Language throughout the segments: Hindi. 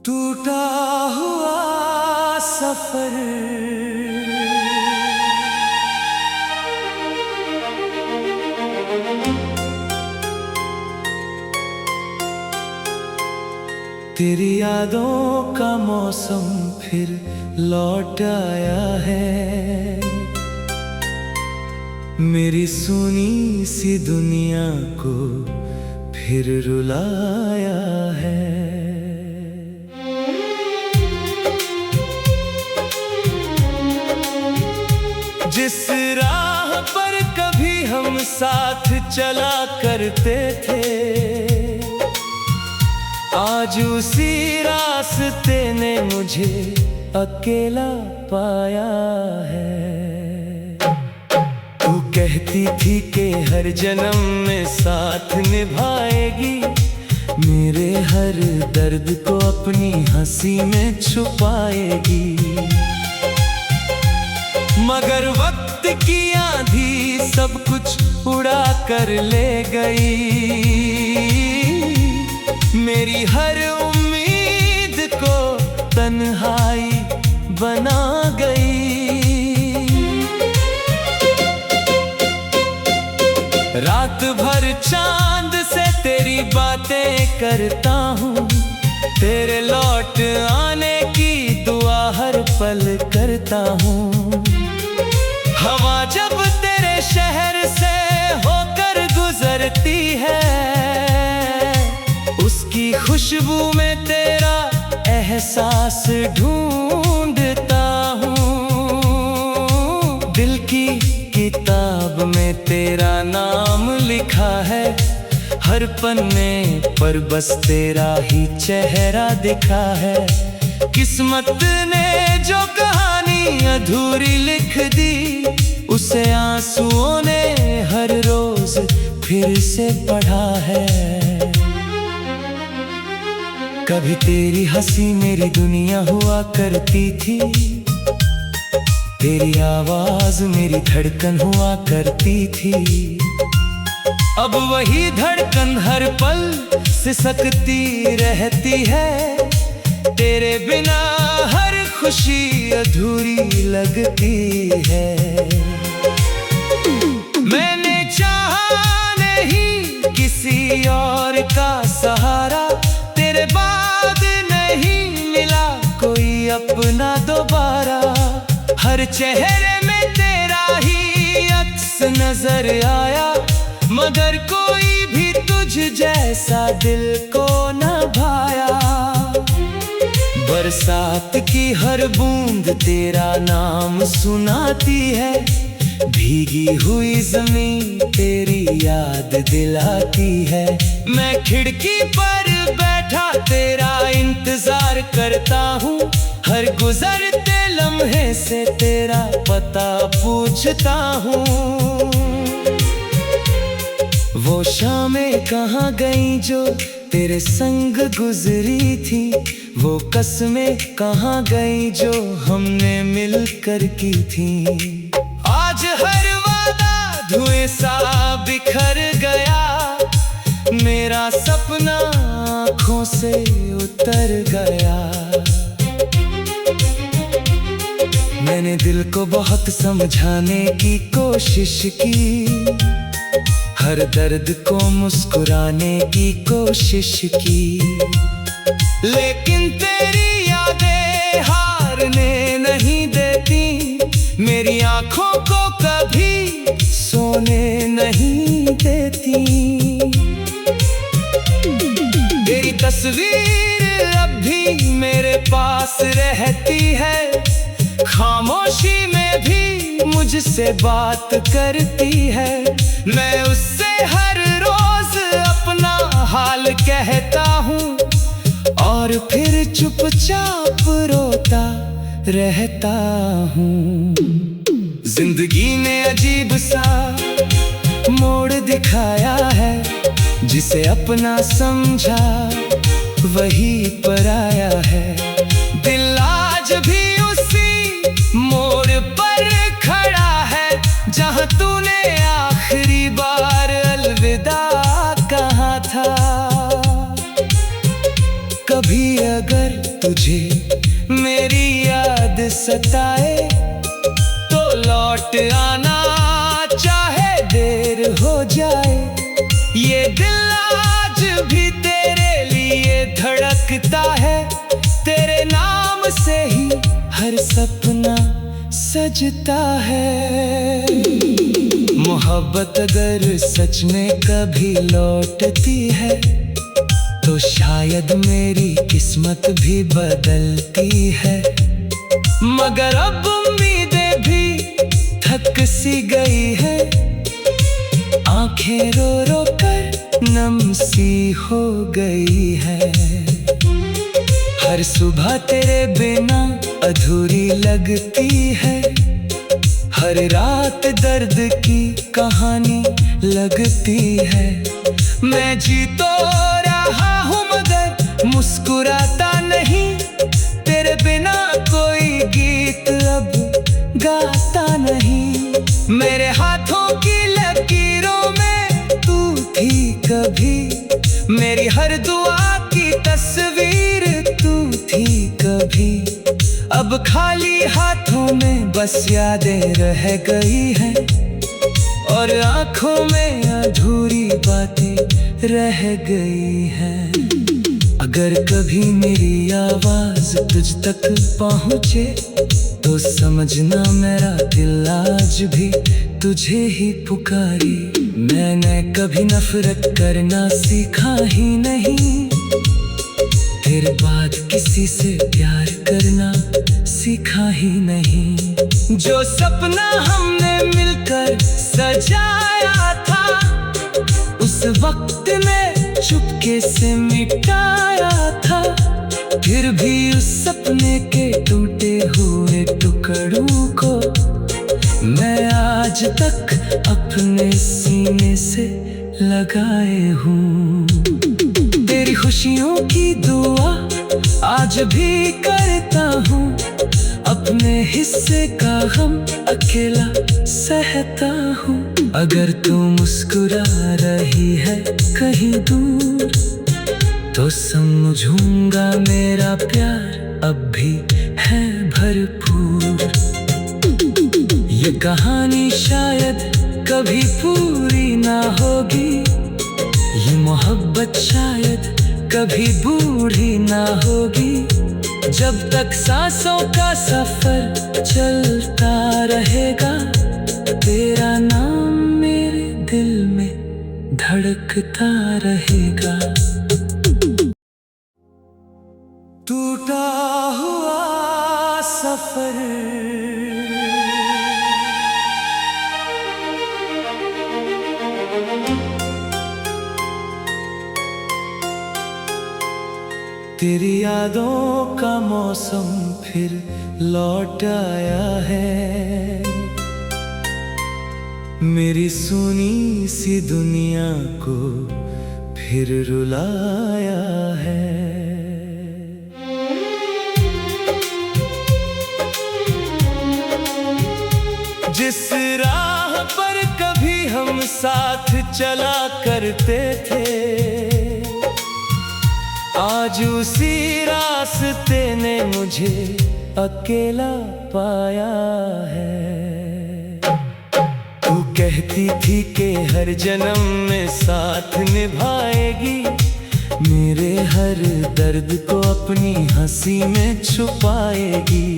टूटा हुआ सफर तेरी यादों का मौसम फिर लौट आया है। मेरी सुनी सी दुनिया को फिर रुलाया है। जिस राह पर कभी हम साथ चला करते थे, आज उसी रास्ते ने मुझे अकेला पाया है। तू कहती थी कि हर जन्म में साथ निभाएगी, मेरे हर दर्द को अपनी हंसी में छुपाएगी। मगर वक्त की आंधी सब कुछ उड़ा कर ले गई। मेरी हर उम्मीद को तन्हाई बना गई। रात भर चांद से तेरी बातें करता हूँ, तेरे लौट आने की दुआ हर पल करता हूँ। हवा जब तेरे शहर से होकर गुजरती है, उसकी खुशबू में तेरा एहसास ढूंढता हूँ। दिल की किताब में तेरा नाम लिखा है, हर पन्ने पर बस तेरा ही चेहरा दिखा है। किस्मत ने जो कहानी अधूरी लिख दी, उसे आंसुओं ने हर रोज फिर से पढ़ा है। कभी तेरी हंसी मेरी दुनिया हुआ करती थी, तेरी आवाज मेरी धड़कन हुआ करती थी। अब वही धड़कन हर पल सिसकती रहती है। तेरे बिना हर खुशी अधूरी लगती है। मैंने चाहा नहीं किसी और का सहारा, तेरे बाद नहीं मिला कोई अपना दोबारा। हर चेहरे में तेरा ही अक्स नजर आया, मगर कोई भी तुझ जैसा दिल को न भाया। बरसात की हर बूंद तेरा नाम सुनाती है, भीगी हुई जमीन तेरी याद दिलाती है। मैं खिड़की पर बैठा तेरा इंतजार करता हूँ, हर गुजरते लम्हे से तेरा पता पूछता हूँ। वो शामें कहाँ गई जो तेरे संग गुजरी थी, वो कसमें कहाँ गई जो हमने मिलकर की थी। आज हर वादा धुएं सा बिखर गया, मेरा सपना आँखों से उतर गया। मैंने दिल को बहुत समझाने की कोशिश की, हर दर्द को मुस्कुराने की कोशिश की, लेकिन तेरी यादें हारने नहीं देती। मेरी आंखों को कभी सोने नहीं देती। तेरी तस्वीर अब भी मेरे पास रहती है, खामोशी में भी मुझसे बात करती है। मैं उससे हर रोज अपना हाल कहता हूँ, और फिर चुपचाप रोता रहता हूँ। जिंदगी ने अजीब सा मोड़ दिखाया है, जिसे अपना समझा वही पराया है। दिल आज भी उसी मोड़ पर खड़ा है, जहाँ तूने आखिरी बार अलविदा कहा था। कभी अगर तुझे मेरी याद सताए तो लौट आना, चाहे देर हो जाए। ये दिल आज भी तेरे लिए धड़कता है, तेरे नाम से ही हर सपना सजता है। मोहब्बत अगर सच में कभी लौटती है तो शायद मेरी किस्मत भी बदलती है। मगर अब उम्मीदें भी थक सी गई है, आंखें रो रो कर नम सी हो गई है। हर सुबह तेरे बिना अधूरी लगती है, हर रात दर्द की कहानी लगती है। मैं जी तो रहा हूँ मगर मुस्कुराता नहीं, तेरे बिना कोई गीत अब गाता नहीं। मेरे हाथों की लकीरों में तू थी कभी, मेरी हर दुआ की तस्वीर तू थी कभी। अब खाली हाथों में बस यादें रह गई हैं और आंखों में अधूरी बातें रह गई हैं। अगर कभी मेरी आवाज तुझ तक पहुँचे तो समझना मेरा दिल आज भी तुझे ही पुकारी। मैंने कभी नफरत करना सीखा ही नहीं, तेरे बाद किसी से प्यार करना सीखा ही नहीं। जो सपना हमने मिलकर सजाया था उस वक्त ने चुपके से मिटाया था, फिर भी उस सपने के टूटे हुए टुकड़ों को मैं आज तक अपने सीने से लगाए हूँ। तेरी खुशियों की दुआ आज भी करता हूँ, अपने हिस्से का गम अकेला सहता हूँ। अगर तू मुस्कुरा रही है कहीं दूर तो समझूंगा मेरा प्यार अब भी है भरपूर। ये कहानी शायद कभी पूरी ना होगी, ये मोहब्बत शायद कभी बूढ़ी ना होगी। जब तक सांसों का सफर चलता रहेगा, तेरा नाम मेरे दिल में धड़कता रहेगा। टूटा हुआ सफर तेरी यादों का मौसम फिर लौट आया है, मेरी सुनी सी दुनिया को फिर रुलाया है। जिस राह पर कभी हम साथ चला करते थे, आज उसी रास्ते ने मुझे अकेला पाया है। तू कहती थी कि हर जन्म में साथ निभाएगी, मेरे हर दर्द को अपनी हंसी में छुपाएगी।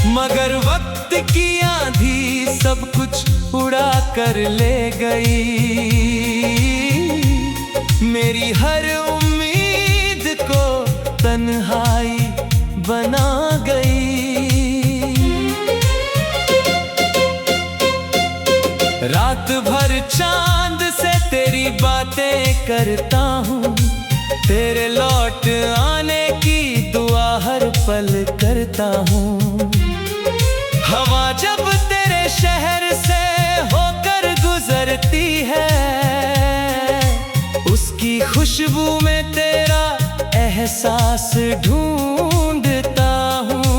मगर वक्त की आंधी सब कुछ उड़ा कर ले गई, मेरी हर उम्मीद को तन्हाई बना गई। रात भर चांद से तेरी बातें करता हूँ, तेरे लौट आने की दुआ हर पल करता हूँ। हवा जब तेरे शहर से होकर गुजरती है, उसकी खुशबू में तेरा एहसास ढूंढता हूँ।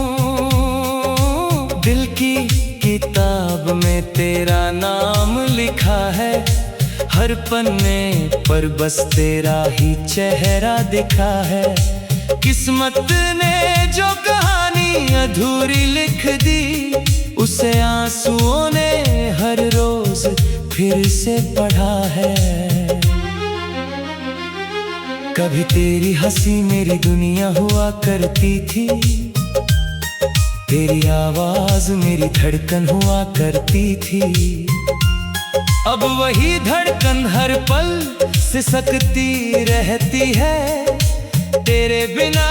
दिल की किताब में तेरा नाम लिखा है, हर पन्ने पर बस तेरा ही चेहरा दिखा है। किस्मत ने जो कहानी अधूरी लिख दी, उसे आंसुओं ने हर रोज फिर से पढ़ा है। कभी तेरी हंसी मेरी दुनिया हुआ करती थी, तेरी आवाज मेरी धड़कन हुआ करती थी। अब वही धड़कन हर पल सिसकती रहती है। तेरे बिना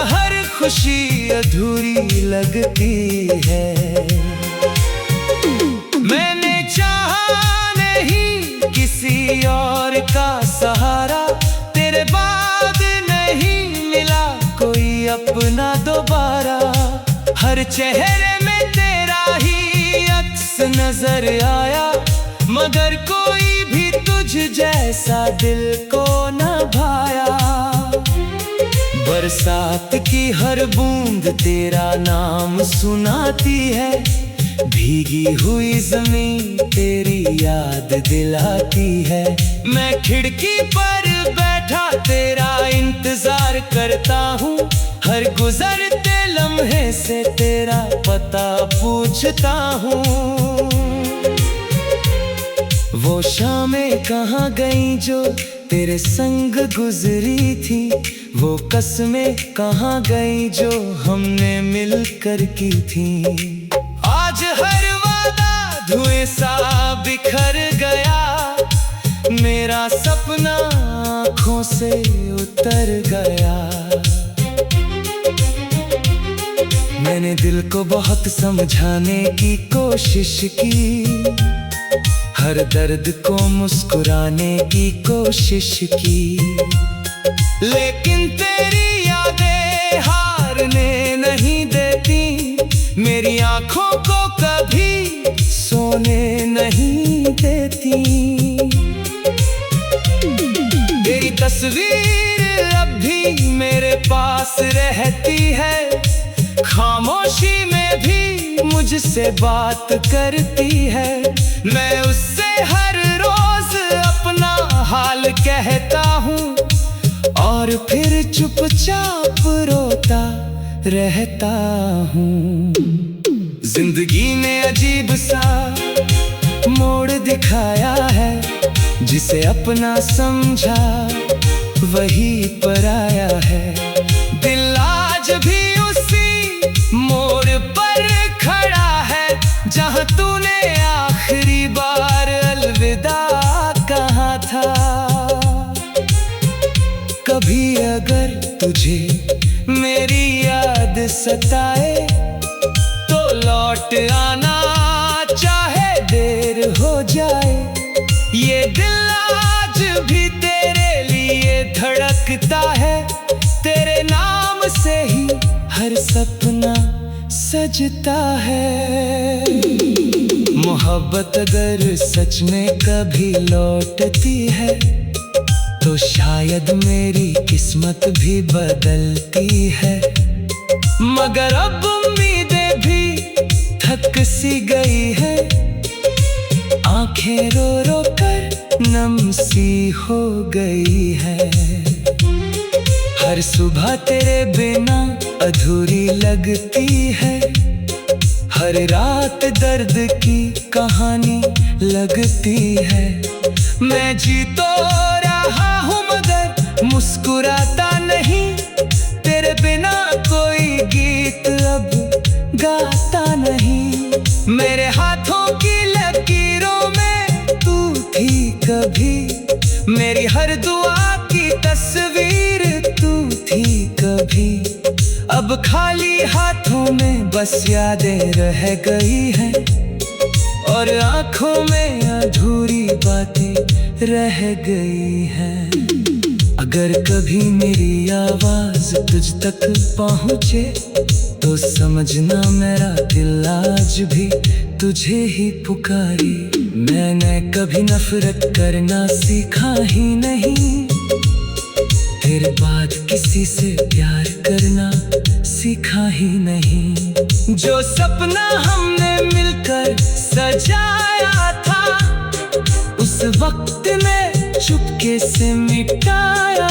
हर खुशी अधूरी लगती है। मैंने चाहा नहीं किसी और का सहारा, तेरे बाद नहीं मिला कोई अपना दोबारा। हर चेहरे में तेरा ही अक्स नजर आया, मगर कोई भी तुझ जैसा दिल को न भाया। बरसात की हर बूंद तेरा नाम सुनाती है, भीगी हुई जमीन तेरी याद दिलाती है। मैं खिड़की पर बैठा तेरा इंतजार करता हूँ, हर गुजरते लम्हे से तेरा पता पूछता हूँ। वो शामें कहाँ गई जो तेरे संग गुजरी थी, वो कसमें कहाँ गई जो हमने मिलकर की थी। आज हर वादा धुएं सा बिखर गया, मेरा सपना आँखों से उतर गया। मैंने दिल को बहुत समझाने की कोशिश की, हर दर्द को मुस्कुराने की कोशिश की, लेकिन तेरी यादें हारने नहीं देती। मेरी आँखों को कभी सोने नहीं देती। तेरी तस्वीर अब भी मेरे पास रहती है, खामोशी में भी मुझसे बात करती है। मैं उससे हर रोज अपना हाल कहता हूँ, और फिर चुपचाप रोता रहता हूँ। जिंदगी ने अजीब सा मोड़ दिखाया है, जिसे अपना समझा वही पराया है। दिल आज भी मोड़ पर खड़ा है, जहां तूने आखिरी बार अलविदा कहा था। कभी अगर तुझे मेरी याद सताए, तो लौट आना चाहे देर हो जाए। ये दिल आज भी तेरे लिए धड़कता है, तेरे नाम से ही हर सपना सजता है। मोहब्बत अगर सच में कभी लौटती है, तो शायद मेरी किस्मत भी बदलती है। मगर अब उम्मीदें भी थक सी गई है, आंखें रो रो कर नम सी हो गई है। हर सुबह तेरे बिना अधूरी लगती है, हर रात दर्द की कहानी लगती है। मैं जी तो रहा हूँ मगर मुस्कुराता नहीं, तेरे बिना कोई गीत अब गाता नहीं। मेरे हाथों की लकीरों में तू थी कभी, मेरी हर दुआ की तस्वीर तू थी कभी। अब खाली हाथों में बस यादें रह गई हैं, और आँखों में अधूरी बातें रह गई हैं। अगर कभी मेरी आवाज तुझ तक पहुँचे, तो समझना मेरा दिल आज भी तुझे ही पुकारी। मैंने कभी नफरत करना सीखा ही नहीं, तेरे बाद किसी से प्यार करना सीखा ही नहीं। जो सपना हमने मिलकर सजाया था, उस वक्त में चुपके से मिटाया।